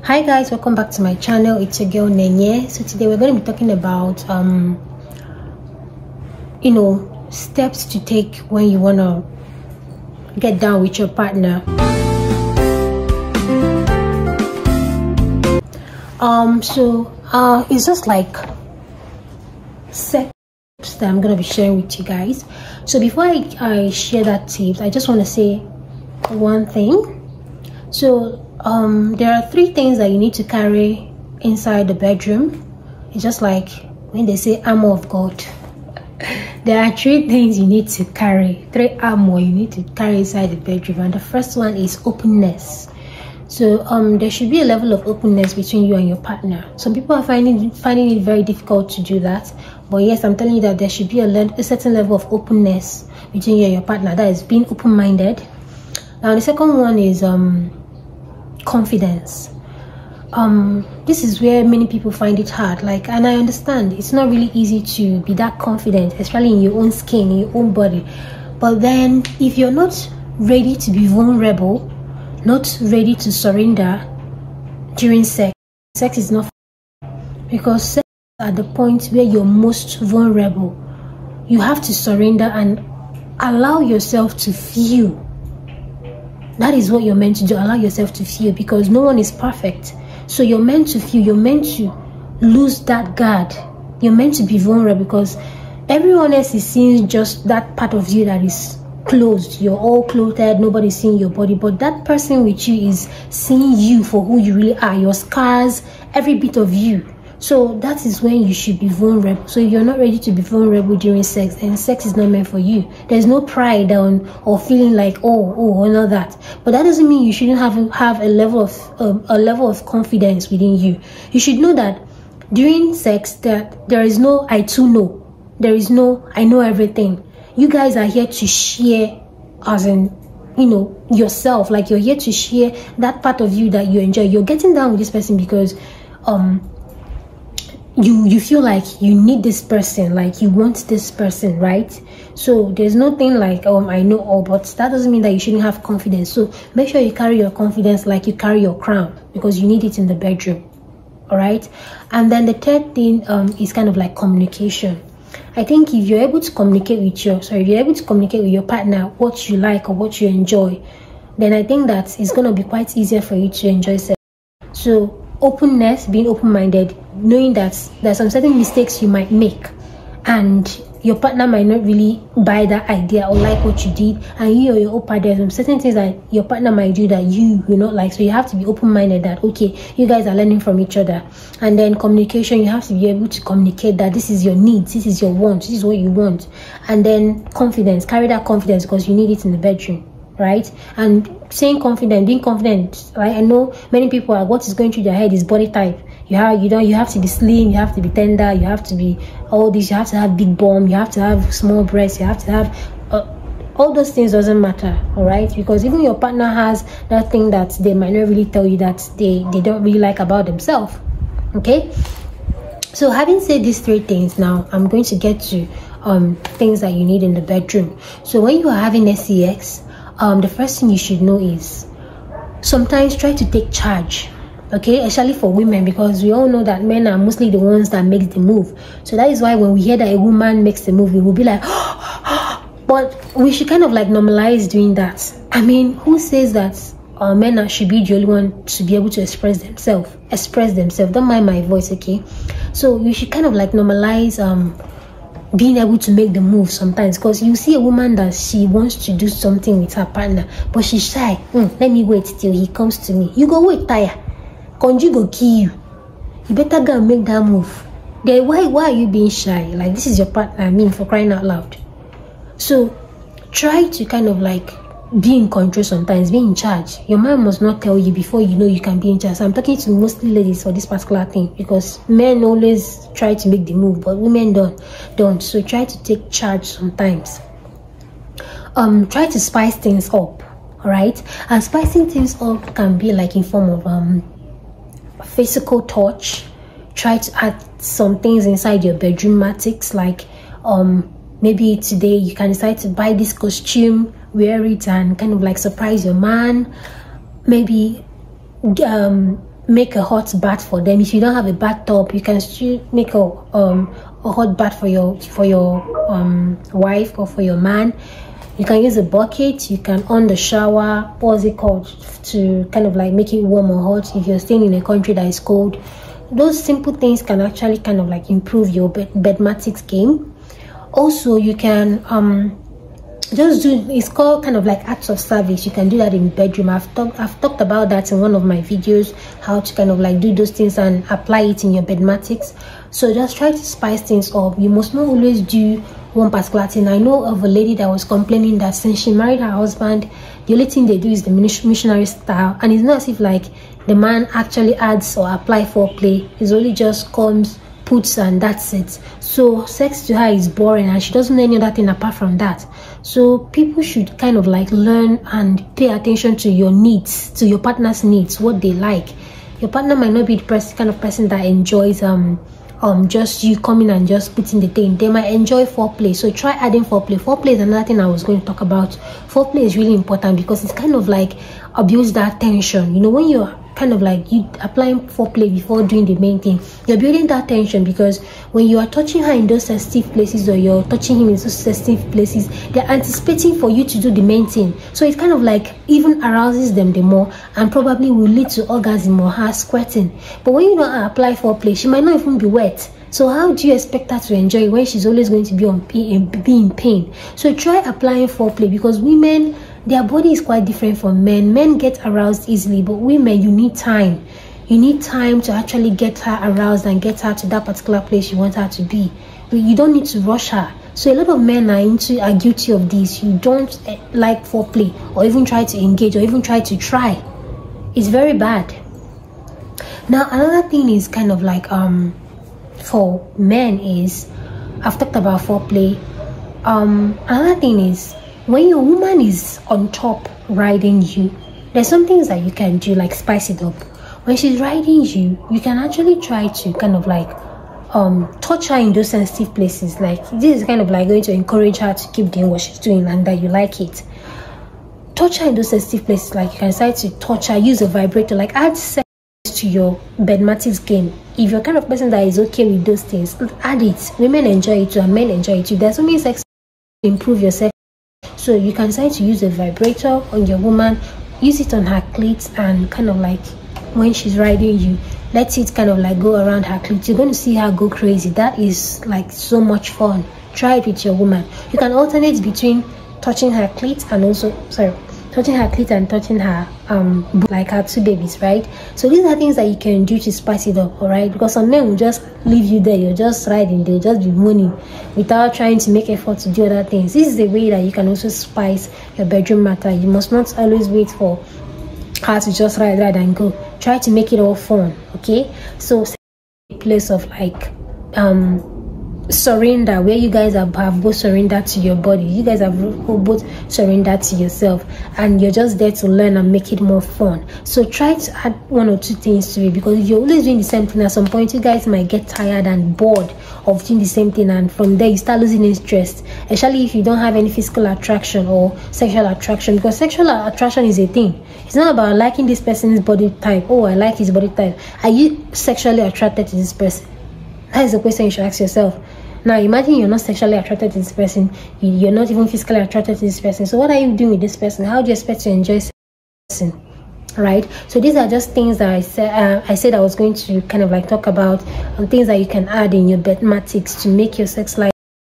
Hi guys, welcome back to my channel. It's your girl Nenye. So today we're going to be talking about steps to take when you want to get down with your partner. It's just like steps that I'm going to be sharing with you guys. So before I share that tips, I just want to say one thing. So there are 3 things that you need to carry inside the bedroom. It's just like when they say armor of God. There are 3 things you need to carry, 3 armor you need to carry inside the bedroom, and the first one is openness. So there should be a level of openness between you and your partner. Some people are finding it very difficult to do that, but yes, I'm telling you that there should be a certain level of openness between you and your partner. That is being open-minded. Now the second one is confidence. This is where many people find it hard, and I understand it's not really easy to be that confident, especially in your own skin, in your own body. But then if you're not ready to be vulnerable, not ready to surrender during sex is not fun, because sex is at the point where you're most vulnerable. You have to surrender and allow yourself to feel. That is what you're meant to do. Allow yourself to feel, because no one is perfect. So you're meant to feel. You're meant to lose that guard. You're meant to be vulnerable, because everyone else is seeing just that part of you that is closed. You're all clothed. Nobody's seeing your body. But that person with you is seeing you for who you really are. Your scars, every bit of you. So that is when you should be vulnerable. So if you're not ready to be vulnerable during sex, then sex is not meant for you. There's no pride or feeling like or not that. But that doesn't mean you shouldn't have a level of confidence within you. You should know that during sex that there is no I too know. There is no I know everything. You guys are here to share, as in yourself. Like, you're here to share that part of you that you enjoy. You're getting down with this person because you feel like you need this person, like you want this person, right? So there's nothing like I know all, but that doesn't mean that you shouldn't have confidence. So make sure you carry your confidence like you carry your crown, because you need it in the bedroom. All right. And then the third thing is kind of like communication. I think if you're able to communicate with your partner what you like or what you enjoy, then I think that it's going to be quite easier for you to enjoy sex. So openness, being open-minded, knowing that there's some certain mistakes you might make and your partner might not really buy that idea or like what you did, and you or your partner, there's some certain things that your partner might do that you will not like. So you have to be open-minded that okay, you guys are learning from each other. And then communication, you have to be able to communicate that this is your needs, this is your wants, this is what you want. And then confidence, carry that confidence, because you need it in the bedroom, right? And being confident, right? I know many people are, what is going through their head is body type. You have to be slim, you have to be tender, you have to be all this, you have to have big bum, you have to have small breasts, you have to have all those things. Doesn't matter, all right? Because even your partner has that thing that they might not really tell you that they don't really like about themselves. Okay, so having said these 3 things, now I'm going to get to things that you need in the bedroom. So when you are having sex, the first thing you should know is sometimes try to take charge. Okay, especially for women, because we all know that men are mostly the ones that make the move. So that is why when we hear that a woman makes the move, we will be like but we should kind of like normalize doing that. I mean, who says that men should be the only one to be able to express themselves? Don't mind my voice, okay? So you should kind of like normalize being able to make the move sometimes, because you see a woman that she wants to do something with her partner, but she's shy. Let me wait till he comes to me. You go wait, tire. Konji go kill you. You better go and make that move. Then why are you being shy? Like, this is your partner, I mean, for crying out loud. So try to kind of like be in control sometimes, be in charge. Your man must not tell you before you know you can be in charge. So I'm talking to mostly ladies for this particular thing, because men always try to make the move, but women don't. So try to take charge sometimes. Try to spice things up, all right? And spicing things up can be like in form of physical touch. Try to add some things inside your bedroom matics, like maybe today you can decide to buy this costume, wear it, and kind of like surprise your man. Maybe make a hot bath for them. If you don't have a bathtub, you can still make a hot bath for your wife or for your man. You can use a bucket. You can on the shower, what's it called, to kind of like make it warm or hot if you're staying in a country that is cold. Those simple things can actually kind of like improve your bedmatics game. Also, you can just do, it's called kind of like acts of service. You can do that in bedroom. I've talked about that in one of my videos, how to kind of like do those things and apply it in your bedmatics. So just try to spice things up. You must not always do one particular thing. I know of a lady that was complaining that since she married her husband, the only thing they do is the missionary style, and it's not as if like the man actually adds or apply foreplay. It's only just comes, puts, and that's it. So sex to her is boring, and she doesn't know any other thing apart from that. So people should kind of like learn and pay attention to your needs, to your partner's needs, what they like. Your partner might not be the kind of person that enjoys just you coming and just putting the thing. They might enjoy foreplay, so try adding foreplay. Foreplay is another thing I was going to talk about. Foreplay is really important because it's kind of like abuse that tension. You know, when you're kind of like you applying foreplay before doing the main thing, you're building that tension, because when you are touching her in those sensitive places, or you're touching him in those sensitive places, they're anticipating for you to do the main thing. So it kind of like even arouses them the more, and probably will lead to orgasm or her squirting. But when you don't apply foreplay, she might not even be wet. So how do you expect her to enjoy it when she's always going to be in pain? So try applying foreplay, because women, their body is quite different from men. Men get aroused easily, but women, you need time. You need time to actually get her aroused and get her to that particular place you want her to be. You don't need to rush her. So a lot of men are guilty of this. You don't like foreplay, or even try to engage, or even try to try. It's very bad. Now another thing is kind of like for men is, I've talked about foreplay. Another thing is, when your woman is on top riding you, there's some things that you can do, like spice it up. When she's riding you, you can actually try to kind of like touch her in those sensitive places. Like, this is kind of like going to encourage her to keep doing what she's doing, and that you like it. Touch her in those sensitive places. Like, you can decide to touch her, use a vibrator, like add sex to your bedmatics game. If you're kind of person that is okay with those things, add it. Women enjoy it too, and men enjoy it too. There's so many sex to improve your sex. So you can decide to use a vibrator on your woman, use it on her clit, and kind of like when she's riding you, let it kind of like go around her clit. You're going to see her go crazy. That is like so much fun. Try it with your woman. You can alternate between touching her clit and also touching her clit and touching her like her two babies, right? So these are things that you can do to spice it up, all right? Because some men will just leave you there, you're just riding, they'll just be moaning without trying to make effort to do other things. This is the way that you can also spice your bedroom matter. You must not always wait for her to just ride and go. Try to make it all fun, okay? So a place of like surrender, where you guys have both surrendered to your body, you guys have both surrendered to yourself, and you're just there to learn and make it more fun. So try to add one or two things to it, because if you're always doing the same thing, at some point you guys might get tired and bored of doing the same thing, and from there you start losing interest, especially if you don't have any physical attraction or sexual attraction. Because sexual attraction is a thing. It's not about liking this person's body type. Oh, I like his body type. Are you sexually attracted to this person? That is the question you should ask yourself. Now imagine you're not sexually attracted to this person, you're not even physically attracted to this person. So what are you doing with this person? How do you expect to enjoy this person, right? So these are just things that I said I was going to kind of like talk about, and things that you can add in your bedmatics to make your sex life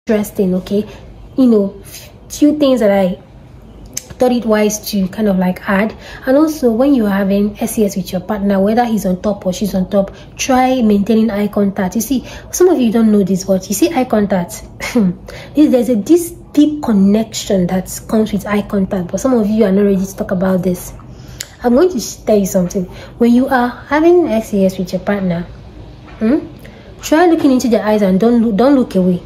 interesting, okay? You know, few things that I thought it wise to kind of like add. And also, when you're having SES with your partner, whether he's on top or she's on top, try maintaining eye contact. You see, some of you don't know this, but you see eye contact there's this deep connection that comes with eye contact, but some of you are not ready to talk about this. I'm going to tell you something. When you are having SES with your partner, try looking into their eyes and don't look away.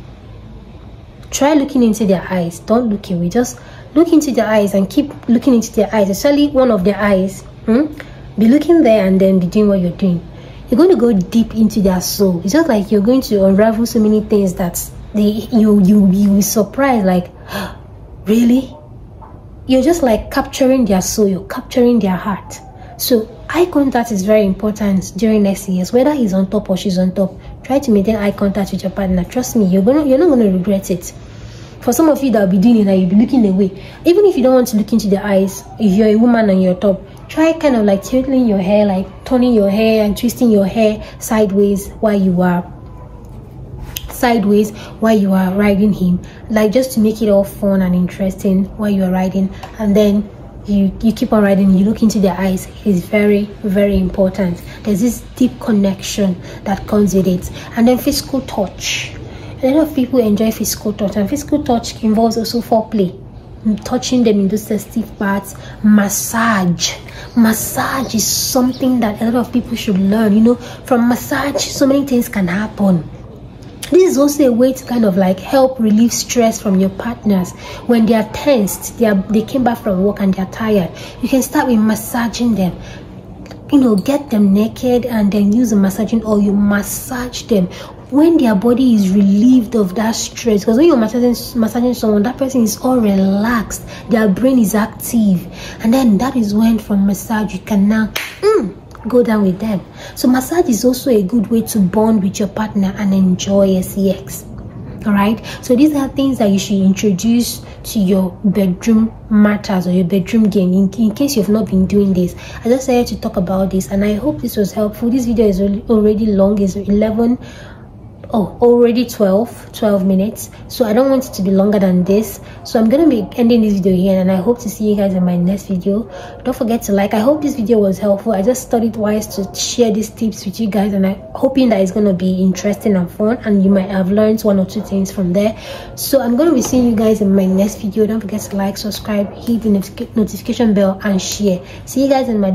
Try looking into their eyes, don't look away. Just look into their eyes and keep looking into their eyes, especially one of their eyes. Be looking there and then be doing what you're doing. You're going to go deep into their soul. It's just like you're going to unravel so many things that you'll be surprised, like, really? You're just like capturing their soul, you're capturing their heart. So eye contact is very important during SES. Whether he's on top or she's on top, try to maintain eye contact with your partner. Trust me, you're not gonna regret it. For some of you that will be doing it, that you'll be looking away, even if you don't want to look into the eyes, if you're a woman and you're top, try kind of like tilting your hair, like turning your hair and twisting your hair sideways while you are riding him, like just to make it all fun and interesting while you are riding. And then you keep on riding, you look into their eyes. It's very, very important. There's this deep connection that comes with it. And then physical touch. A lot of people enjoy physical touch, and physical touch involves also foreplay, touching them in those sensitive parts. Massage is something that a lot of people should learn. You know, from massage so many things can happen. This is also a way to kind of like help relieve stress from your partners when they are tensed, they came back from work and they're tired. You can start with massaging them. You know, get them naked and then use a massaging oil. You massage them when their body is relieved of that stress, because when you're massaging someone, that person is all relaxed, their brain is active, and then that is when from massage you can now go down with them. So massage is also a good way to bond with your partner and enjoy sex. All right, so these are things that you should introduce to your bedroom matters or your bedroom game in case you've not been doing this. I just decided to talk about this, and I hope this was helpful. This video is already long. It's already 12 minutes, so I don't want it to be longer than this. So I'm gonna be ending this video here, and I hope to see you guys in my next video. Don't forget to like. I hope this video was helpful. I just thought it wise to share these tips with you guys, and I'm hoping that it's gonna be interesting and fun, and you might have learned one or two things from there. So I'm gonna be seeing you guys in my next video. Don't forget to like, subscribe, hit the notification bell, and share. See you guys in my